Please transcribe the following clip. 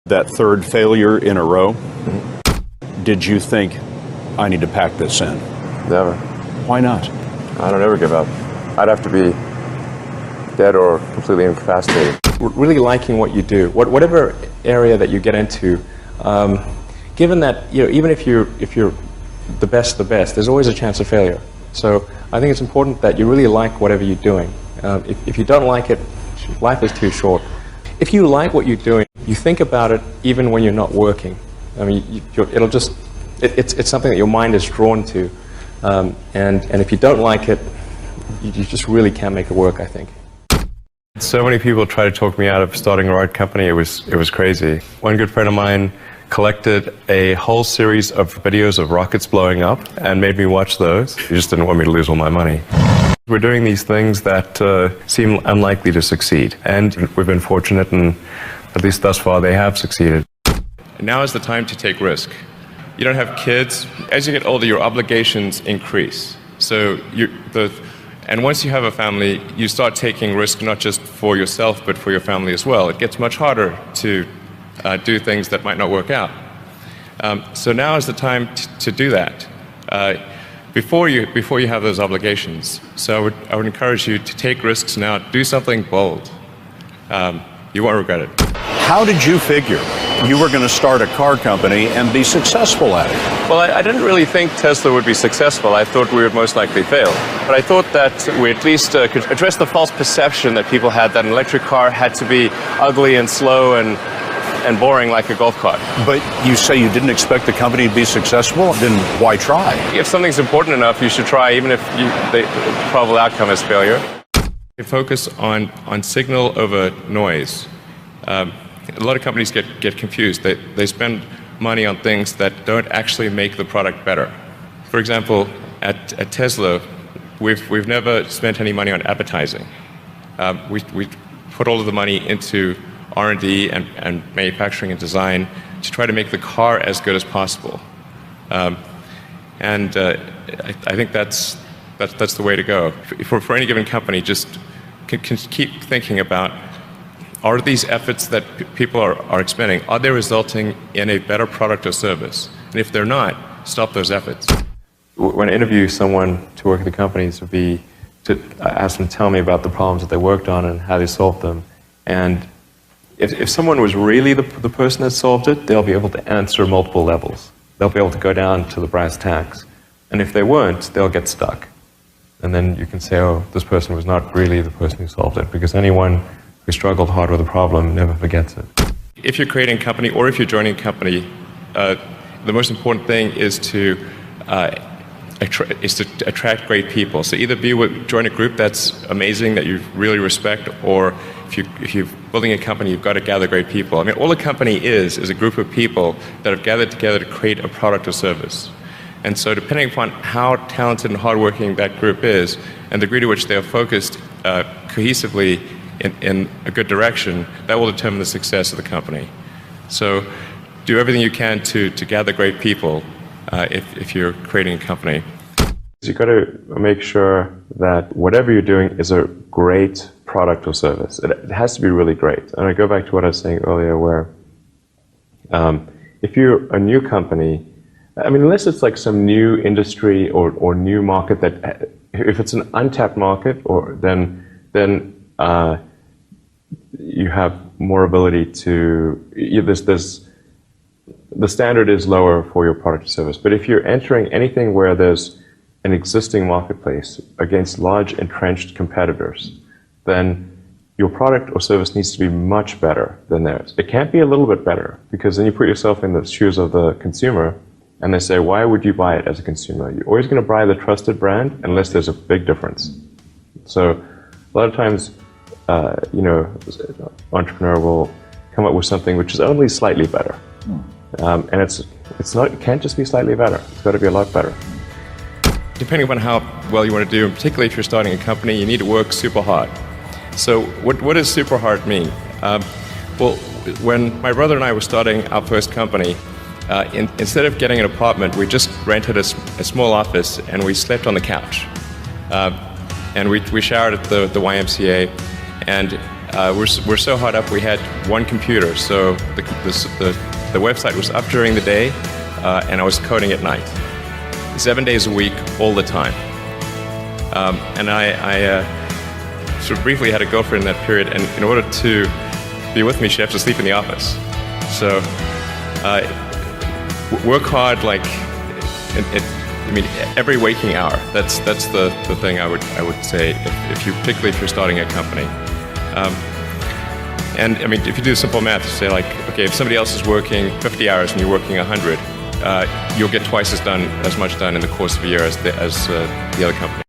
That third failure in a row, did you think, I need to pack this in? Never. Why not? I don't ever give up. I'd have to be dead or completely incapacitated. Really liking what you do, whatever area that you get into, given that even if you're the best, there's always a chance of failure. So I think it's important that you really like whatever you're doing. If you don't like it, life is too short. If you like what you're doing, you think about it even when you're not working. I mean, it's something that your mind is drawn to, and if you don't like it, you just really can't make it work, I think. So many people try to talk me out of starting a rocket company. It was crazy. One good friend of mine collected a whole series of videos of rockets blowing up and made me watch those. He just didn't want me to lose all my money. We're doing these things that seem unlikely to succeed, and we've been fortunate, and at least thus far they have succeeded. Now is the time to take risk. You don't have kids. As you get older, your obligations increase. So and once you have a family, you start taking risk not just for yourself, but for your family as well. It gets much harder to do things that might not work out. So now is the time to do that before you have those obligations. So I would encourage you to take risks now. Do something bold. You won't regret it. How did you figure you were going to start a car company and be successful at it? Well, I didn't really think Tesla would be successful. I thought we would most likely fail. But I thought that we at least could address the false perception that people had that an electric car had to be ugly and slow and boring like a golf cart. But You say you didn't expect the company to be successful, then why try? if something's important enough, you should try, even if the probable outcome is failure. You focus on signal over noise. A lot of companies get confused. They spend money on things that don't actually make the product better. For example, at Tesla, we've never spent any money on advertising. We put all of the money into R&D and manufacturing and design to try to make the car as good as possible. I think that's the way to go. For any given company, just can keep thinking about, are these efforts that people are expending, are they resulting in a better product or service? And if they're not, stop those efforts. When I interview someone to work at the companies, would be to ask them to tell me about the problems that they worked on and how they solved them. And if someone was really the person that solved it, they'll be able to answer multiple levels. They'll be able to go down to the brass tacks. And if they weren't, they'll get stuck. And then you can say, oh, this person was not really the person who solved it, because anyone who struggled hard with a problem never forgets it. If you're creating a company or if you're joining a company, the most important thing is to attract great people. So either join a group that's amazing, that you really respect, or if you're building a company, you've got to gather great people. I mean, all a company is a group of people that have gathered together to create a product or service. And so depending upon how talented and hardworking that group is, and the degree to which they are focused cohesively in a good direction, that will determine the success of the company. So do everything you can to gather great people if you're creating a company. You've got to make sure that whatever you're doing is a great product or service. It has to be really great. And I go back to what I was saying earlier, where if you're a new company, I mean, unless it's like some new industry or new market that, if it's an untapped market, then you have more ability to, the standard is lower for your product or service. But if you're entering anything where there's an existing marketplace against large entrenched competitors, then your product or service needs to be much better than theirs. It can't be a little bit better, because then you put yourself in the shoes of the consumer, and they say, why would you buy it as a consumer? You're always going to buy the trusted brand unless there's a big difference. So a lot of times, entrepreneur will come up with something which is only slightly better. And it can't just be slightly better. It's got to be a lot better. Depending upon how well you want to do, and particularly if you're starting a company, you need to work super hard. So what does super hard mean? Well, when my brother and I were starting our first company, instead of getting an apartment, we just rented a small office and we slept on the couch. And we showered at the YMCA, and we're so hard up. We had one computer, so the website was up during the day, and I was coding at night, 7 days a week, all the time. And I sort of briefly had a girlfriend in that period, and in order to be with me, she had to sleep in the office. So work hard, like I mean, every waking hour. That's the thing I would say, particularly if you're starting a company. And I mean, if you do simple math, you say like, okay, if somebody else is working 50 hours and you're working 100, you'll get twice as much done in the course of a year as the other company.